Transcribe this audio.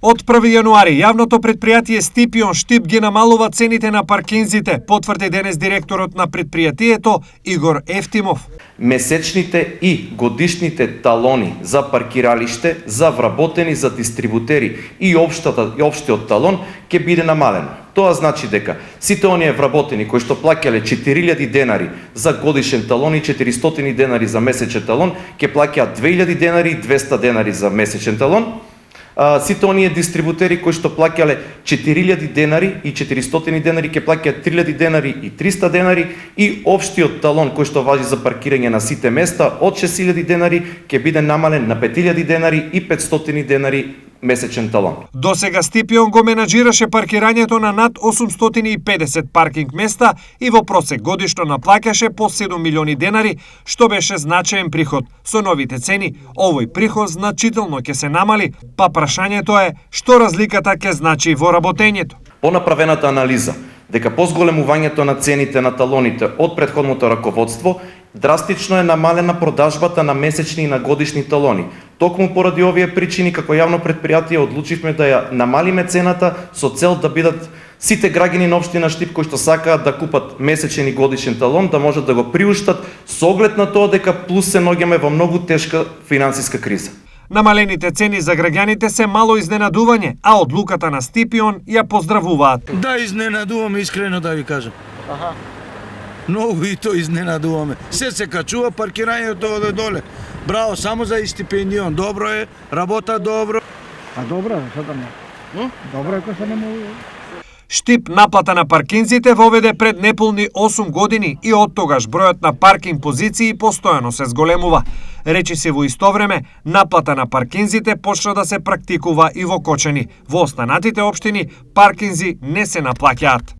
Од 1 јануари јавното предпријатие Стипион Штип ги намалува цените на паркинзите, потврди денес директорот на предпријатието Игор Ефтимов. Месечните и годишните талони за паркиралиште, за вработени, за дистрибутери и општиот талон ќе биде намалено. Тоа значи дека сите оние вработени кои што плаќале 4000 денари за годишен талон и 400 денари за месечен талон, ќе плаќаат 2000 денари и 200 денари за месечен талон. Сите оние дистрибутери кои што плаќале 4000 денари и 400 денари ќе плаќаат 3000 денари и 300 денари и општиот талон кој што важи за паркирање на сите места од 6000 денари ќе биде намален на 5000 денари и 500 денари месечен талон. До сега Стипион го менаџираше паркирањето на над 850 паркинг места и во просек годишно наплаќаше по 7 милиони денари, што беше значаен приход. Со новите цени, овој приход значително ќе се намали, па прашањето е што разликата ќе значи во работењето. По направената анализа, дека по зголемувањето на цените на талоните од претходното раководство, драстично е намалена продажбата на месечни и на годишни талони. Токму поради овие причини, како јавно предпријатие, одлучивме да ја намалиме цената со цел да бидат сите граѓани на општина Штип кои што сакаат да купат месечен и годишен талон, да можат да го приуштат со оглед на тоа дека плюс се наоѓаме во многу тешка финансиска криза. Намалените цени за граѓаните се мало изненадување, а одлуката на Стипион ја поздравуваат. Да, изненадуваме, искрено да ви кажам. Многу и то изненадуваме. Се качува, паркирањето оде доле. Браво, само за стипендион. Добро е, работа добро. А добро, зашто не? Добро е кој се не може. Штип наплата на паркинзите воведе пред неполни 8 години и од тогаш бројот на паркинг позиции постојано се зголемува. Речи се во исто време, наплата на паркинзите почна да се практикува и во Кочани. Во останатите општини паркинзи не се наплаќаат.